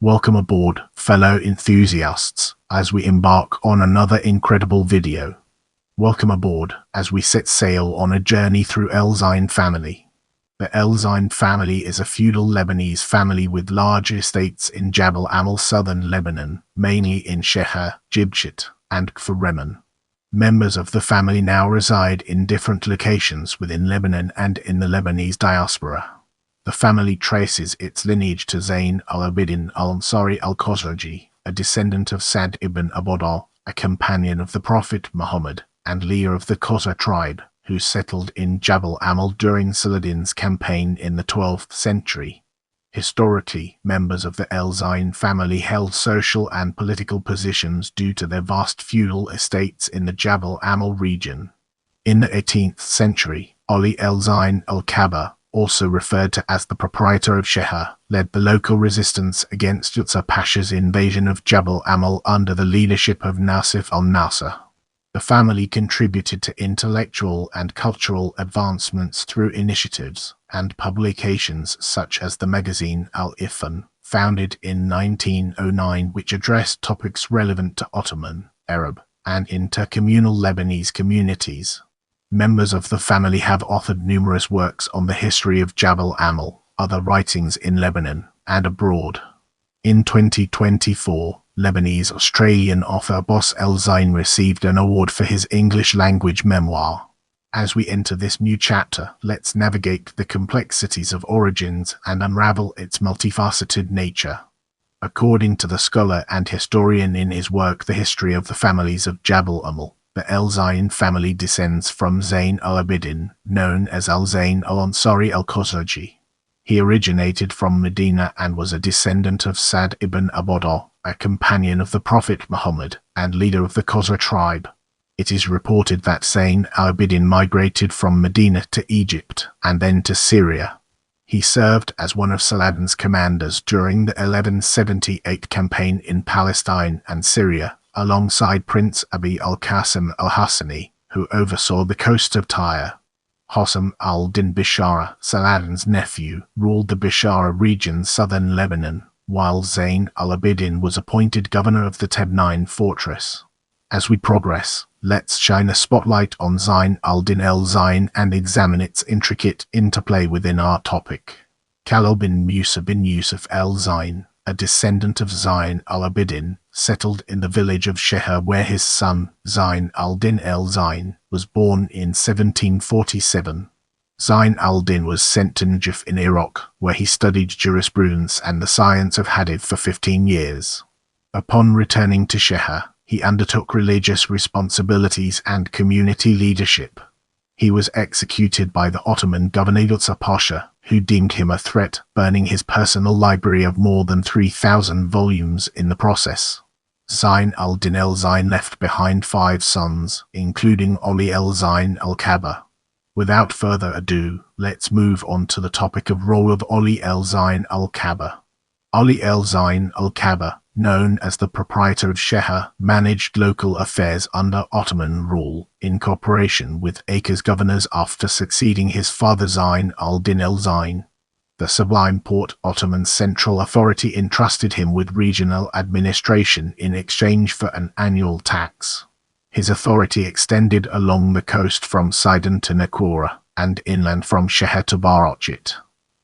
Welcome aboard, fellow enthusiasts, as we embark on another incredible video. Welcome aboard, as we set sail on a journey through Zein family. The Zein family is a feudal Lebanese family with large estates in Jabal Amil, southern Lebanon, mainly in Shehour, Jibshit, and Kfar Reman. Members of the family now reside in different locations within Lebanon and in the Lebanese diaspora. The family traces its lineage to Zain Al-Abidin Al-Ansari Al-Khazraji, a descendant of Sa'd ibn Ubadah, a companion of the Prophet Muhammad, and leader of the Khazraj tribe, who settled in Jabal Amil during Saladin's campaign in the 12th century. Historically, members of the Zein family held social and political positions due to their vast feudal estates in the Jabal Amil region. In the 18th century, Zain Al-Kabir, also referred to as the Proprietor of Shehour, led the local resistance against Jazzar Pasha's invasion of Jabal Amil under the leadership of Nasif Al-Nassar. The family contributed to intellectual and cultural advancements through initiatives and publications such as the magazine Al-Ifan, founded in 1909, which addressed topics relevant to Ottoman, Arab, and intercommunal Lebanese communities. Members of the family have authored numerous works on the history of Jabal Amil, other writings in Lebanon, and abroad. In 2024, Lebanese-Australian author Boss Zein received an award for his English-language memoir. As we enter this new chapter, let's navigate the complexities of origins and unravel its multifaceted nature. According to the scholar and historian in his work The History of the Families of Jabal Amil, the Zein family descends from Zain Al-Abidin, known as Zain Al-Ansari Al-Khazraji. He originated from Medina and was a descendant of Sa'd ibn Ubadah, a companion of the Prophet Muhammad and leader of the Khazraj tribe. It is reported that Zain Al-Abidin migrated from Medina to Egypt and then to Syria. He served as one of Saladin's commanders during the 1178 campaign in Palestine and Syria, alongside Prince Abi al-Qasim al-Hassani, who oversaw the coast of Tyre. Hossam al-Din Bishara, Saladin's nephew, ruled the Bishara region southern Lebanon, while Zain al-Abidin was appointed governor of the Tebnine fortress. As we progress, let's shine a spotlight on Zain al-Din al-Zain and examine its intricate interplay within our topic. Khalil bin Musa bin Yusuf al-Zain, a descendant of Zain al-Abidin, settled in the village of Shehour where his son, Zain al-Din al-Zain, was born in 1747. Zain al-Din was sent to Najaf in Iraq, where he studied jurisprudence and the science of hadith for 15 years. Upon returning to Shehour, he undertook religious responsibilities and community leadership. He was executed by the Ottoman governor Jazzar Pasha, who deemed him a threat, burning his personal library of more than 3,000 volumes in the process. Zain al-Din al-Zain left behind 5 sons, including Zain al-Kabir. Without further ado, let's move on to the topic of role of Zain al-Kabir. Zain al-Kabir, known as the Proprietor of Shehour, managed local affairs under Ottoman rule in cooperation with Acre's governors after succeeding his father Zain al-Din al-Zain. The Sublime Porte Ottoman Central Authority entrusted him with regional administration in exchange for an annual tax. His authority extended along the coast from Sidon to Naqoura, and inland from Shehour to Barachit.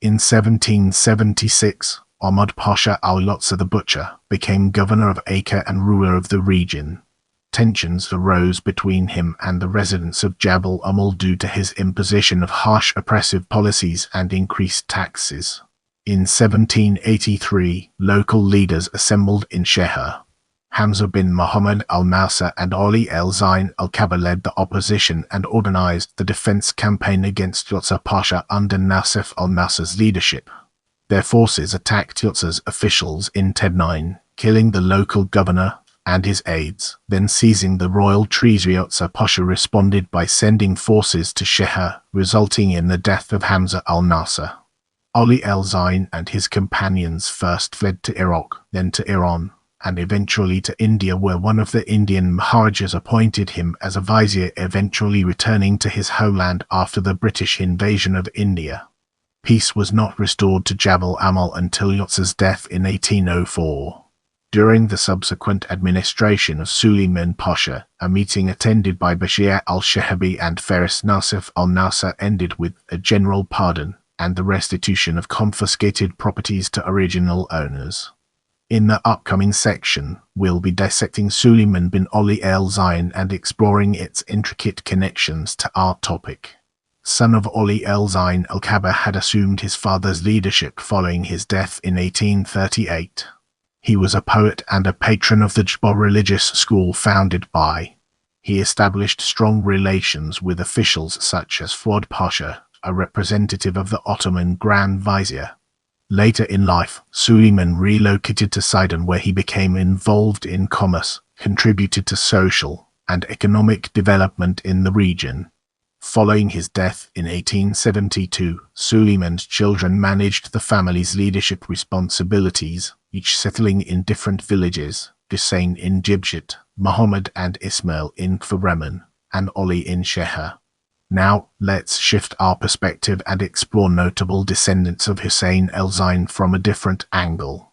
In 1776, Ahmad Pasha al-Lotsa the Butcher became governor of Acre and ruler of the region. Tensions arose between him and the residents of Jabal Amil due to his imposition of harsh oppressive policies and increased taxes. In 1783, local leaders assembled in Shehour. Hamza bin Muhammad al-Nasir and Zain al-Kabir led the opposition and organized the defense campaign against Jazzar Pasha under Nasif Al-Nassar's leadership. Their forces attacked Jazzar's officials in Tebnine, killing the local governor and his aides. Then seizing the royal treasury, Jazzar Pasha responded by sending forces to Shehour, resulting in the death of Hamza al-Nassir. Zain and his companions first fled to Iraq, then to Iran, and eventually to India, where one of the Indian Maharajas appointed him as a vizier, eventually returning to his homeland after the British invasion of India. Peace was not restored to Jabal Amil until Yazzar's death in 1804. During the subsequent administration of Suleiman Pasha, a meeting attended by Bashir al-Shahabi and Faris Nasif Al-Nassar ended with a general pardon and the restitution of confiscated properties to original owners. In the upcoming section, we'll be dissecting Suleiman bin Ali al-Zein and exploring its intricate connections to our topic. Son of Ali al-Zein, Al-Kabir had assumed his father's leadership following his death in 1838. He was a poet and a patron of the Jabal religious school founded by. He established strong relations with officials such as Fuad Pasha, a representative of the Ottoman Grand Vizier. Later in life, Suleiman relocated to Sidon, where he became involved in commerce, contributed to social and economic development in the region. Following his death in 1872, Suleiman's children managed the family's leadership responsibilities, each settling in different villages: Zein in Jibshit, Muhammad and Ismail in Kfar Reman, and Ali in Shehour. Now, let's shift our perspective and explore notable descendants of Husayn al-Zein from a different angle.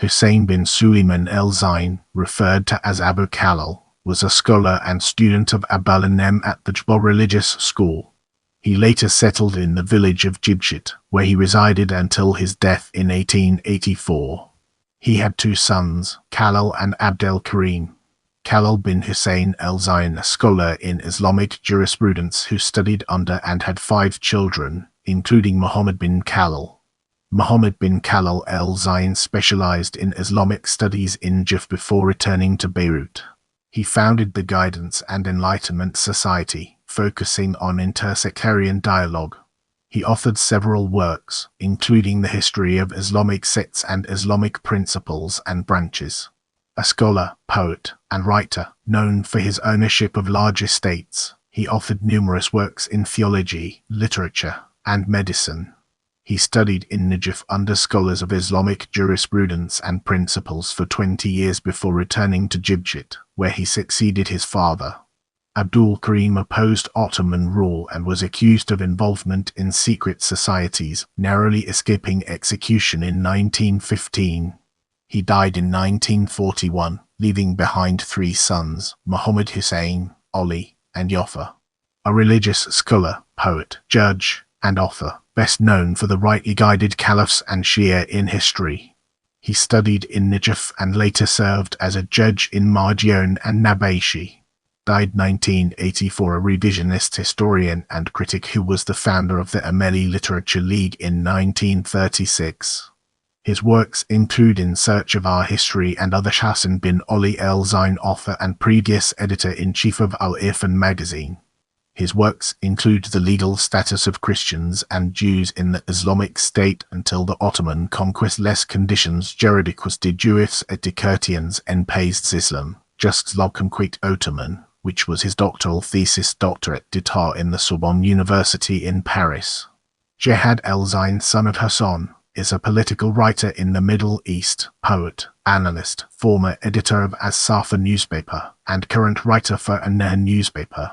Husayn bin Suleiman al-Zein, referred to as Abu Khalil, was a scholar and student of Jabal Amil at the Jabal religious school. He later settled in the village of Jibshit, where he resided until his death in 1884. He had two sons, Khalil and Abdel Karim. Khalil bin Husayn al-Zein, a scholar in Islamic jurisprudence who studied under and had 5 children, including Muhammad bin Khalil. Muhammad bin Khalil al-Zein specialized in Islamic studies in Jif before returning to Beirut. He founded the Guidance and Enlightenment Society, focusing on intersectarian dialogue. He authored several works, including the history of Islamic sects and Islamic principles and branches. A scholar, poet, and writer, known for his ownership of large estates, he authored numerous works in theology, literature, and medicine. He studied in Najaf under scholars of Islamic jurisprudence and principles for 20 years before returning to Jibshit, where he succeeded his father. Abdul Karim opposed Ottoman rule and was accused of involvement in secret societies, narrowly escaping execution in 1915. He died in 1941, leaving behind 3 sons, Muhammad Hussein, Ali, and Jafar. A religious scholar, poet, judge, and author, best known for the rightly guided caliphs and Shia in history. He studied in Najaf and later served as a judge in Margion and Nabashi. Died 1984, a revisionist historian and critic who was the founder of the Ameli Literature League in 1936. His works include In Search of Our History and Other. Hassan bin Ali al-Zein, author and previous editor-in-chief of Al-Irfan magazine. His works include the legal status of Christians and Jews in the Islamic State until the Ottoman conquest, Les conditions juridicus de Juifs et de Chrétiens en pays d'Islam, just la conquête ottoman, which was his doctoral thesis doctorate d'état in the Sorbonne University in Paris. Jihad al-Zein, son of Hassan, is a political writer in the Middle East, poet, analyst, former editor of As-Safa newspaper, and current writer for An-Nahr newspaper.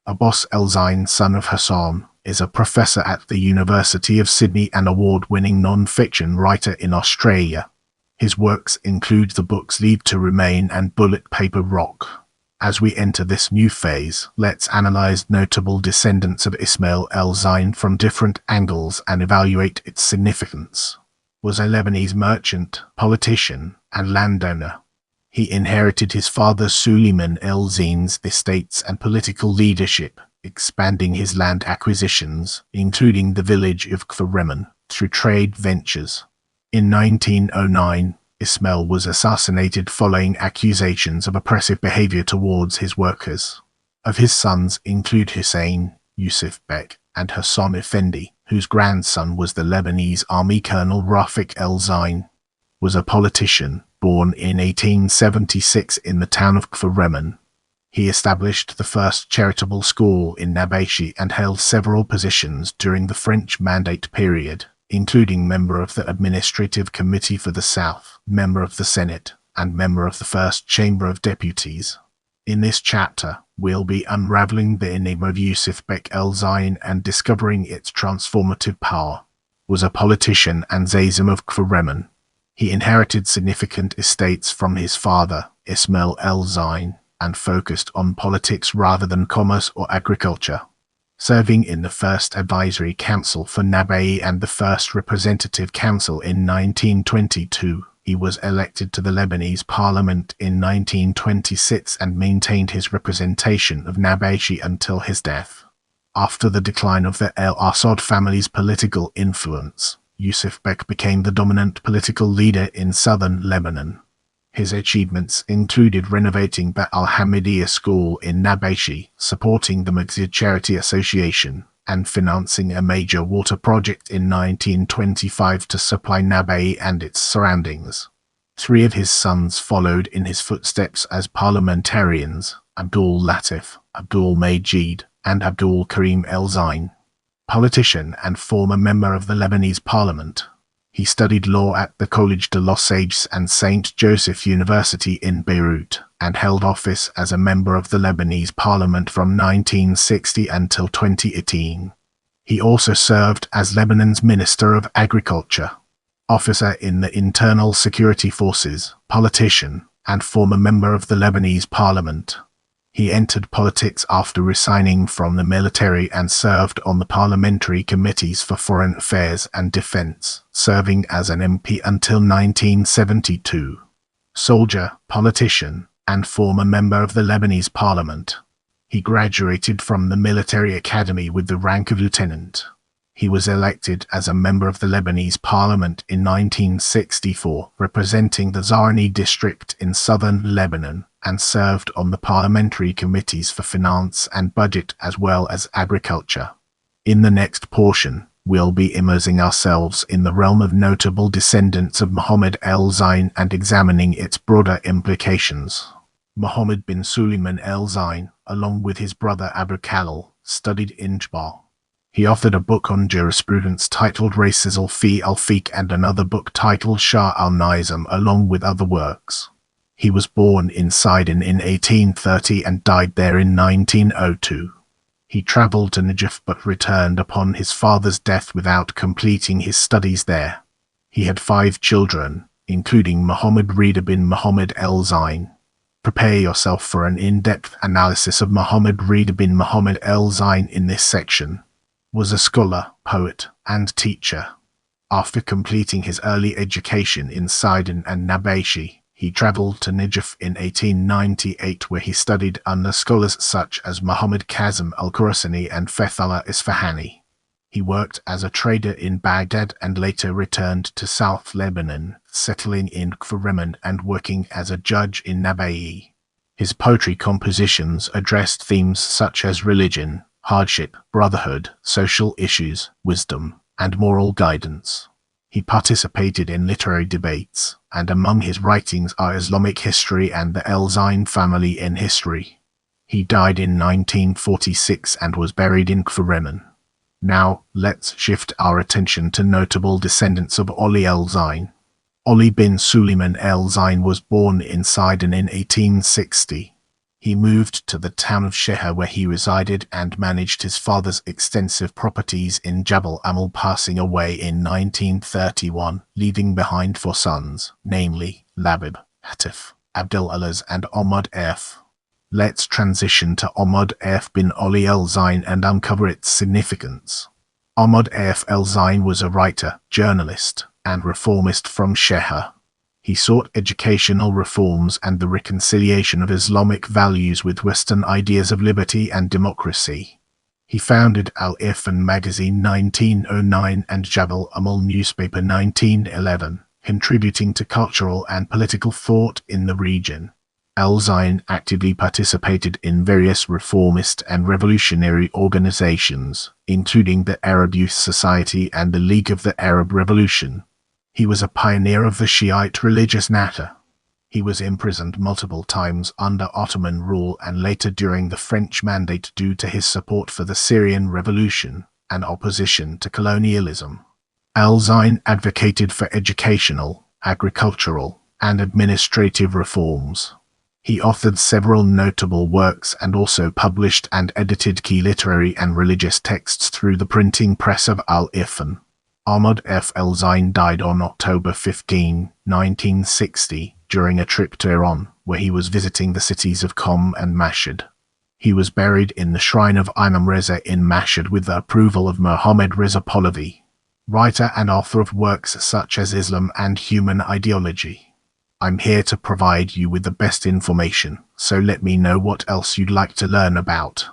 Abbas al-Zein, son of Hassan, is a professor at the University of Sydney and award-winning non-fiction writer in Australia. His works include the books Leave to Remain and Bullet Paper Rock. As we enter this new phase, let's analyze notable descendants of Ismail al-Zein from different angles and evaluate its significance. Was a Lebanese merchant, politician, and landowner. He inherited his father Suleiman al-Zein's estates and political leadership, expanding his land acquisitions, including the village of Kfar Reman, through trade ventures. In 1909, Ismail was assassinated following accusations of oppressive behavior towards his workers. Of his sons include Hussein, Yusuf Bek, and Hassan Effendi, whose grandson was the Lebanese Army Colonel Rafik al-Zein. Was a politician, born in 1876 in the town of Kfar Reman. He established the first charitable school in Nabashi and held several positions during the French Mandate period, including member of the Administrative Committee for the South, member of the Senate, and member of the First Chamber of Deputies. In this chapter, we'll be unraveling the enigma of Yusuf Bek al-Zein and discovering its transformative power. was a politician and Zazim of Kfar Reman. He inherited significant estates from his father, Ismail el-Zein, and focused on politics rather than commerce or agriculture. Serving in the First Advisory Council for Naba'i and the First Representative Council in 1922, he was elected to the Lebanese Parliament in 1926 and maintained his representation of Nabashi until his death. After the decline of the El-Assad family's political influence, Yusuf Bek became the dominant political leader in southern Lebanon. His achievements included renovating the Al-Hamidiyya School in Nabashi, supporting the Masjid Charity Association, and financing a major water project in 1925 to supply Naba'i and its surroundings. 3 of his sons followed in his footsteps as parliamentarians: Abdul Latif, Abdul Majid, and Abdul Karim el-Zein. Politician and former member of the Lebanese Parliament, he studied law at the Collège de los Sages and St. Joseph University in Beirut, and held office as a member of the Lebanese Parliament from 1960 until 2018. He also served as Lebanon's Minister of Agriculture, officer in the Internal Security Forces, politician, and former member of the Lebanese Parliament. He entered politics after resigning from the military and served on the parliamentary committees for Foreign Affairs and Defense, serving as an MP until 1972. Soldier, politician, and former member of the Lebanese Parliament. He graduated from the military academy with the rank of lieutenant. He was elected as a member of the Lebanese Parliament in 1964, representing the Zarni district in southern Lebanon, and served on the parliamentary committees for finance and budget as well as agriculture. In the next portion, we'll be immersing ourselves in the realm of notable descendants of Muhammad el-Zein and examining its broader implications. Muhammad bin Suleiman el-Zein, along with his brother Abu Khalil, studied in Jabal. He authored a book on jurisprudence titled Races al-Fi al-Fiqh and another book titled Shah al-Nizam, along with other works. He was born in Saladin in 1830 and died there in 1902. He traveled to Najaf but returned upon his father's death without completing his studies there. He had 5 children, including Muhammad Rida bin Muhammad el-Zein. Prepare yourself for an in-depth analysis of Muhammad Rida bin Muhammad el-Zein in this section. Was a scholar, poet, and teacher. After completing his early education in Sidon and Nabashi, he traveled to Najaf in 1898, where he studied under scholars such as Muhammad Kazim al-Khurasani and Fethullah Isfahani. He worked as a trader in Baghdad and later returned to South Lebanon, settling in Kfar Reman and working as a judge in Naba'i. His poetry compositions addressed themes such as religion, hardship, brotherhood, social issues, wisdom, and moral guidance. He participated in literary debates, and among his writings are Islamic history and the el-Zein family in history. He died in 1946 and was buried in Kfar Reman. Now, let's shift our attention to notable descendants of Ali el-Zein. Ali bin Suleiman el-Zein was born in Sidon in 1860. He moved to the town of Shehour where he resided and managed his father's extensive properties in Jabal Amil, passing away in 1931, leaving behind 4 sons, namely Labib, Hatif, Abdel Alaz and Ahmad F. Let's transition to Ahmad F. bin Ali el-Zein and uncover its significance. Ahmad F. el-Zein was a writer, journalist, and reformist from Shehour. He sought educational reforms and the reconciliation of Islamic values with Western ideas of liberty and democracy. He founded Al-Irfan magazine 1909 and Jabal Amil newspaper 1911, contributing to cultural and political thought in the region. El-Zein actively participated in various reformist and revolutionary organizations, including the Arab Youth Society and the League of the Arab Revolution. He was a pioneer of the Shiite religious matter. He was imprisoned multiple times under Ottoman rule and later during the French Mandate due to his support for the Syrian Revolution and opposition to colonialism. El-Zein advocated for educational, agricultural, and administrative reforms. He authored several notable works and also published and edited key literary and religious texts through the printing press of Al-Irfan. Ahmad F. El Zein died on October 15, 1960, during a trip to Iran, where he was visiting the cities of Qom and Mashhad. He was buried in the shrine of Imam Reza in Mashhad with the approval of Mohammad Reza Pahlavi, writer and author of works such as Islam and Human Ideology. I'm here to provide you with the best information, so let me know what else you'd like to learn about.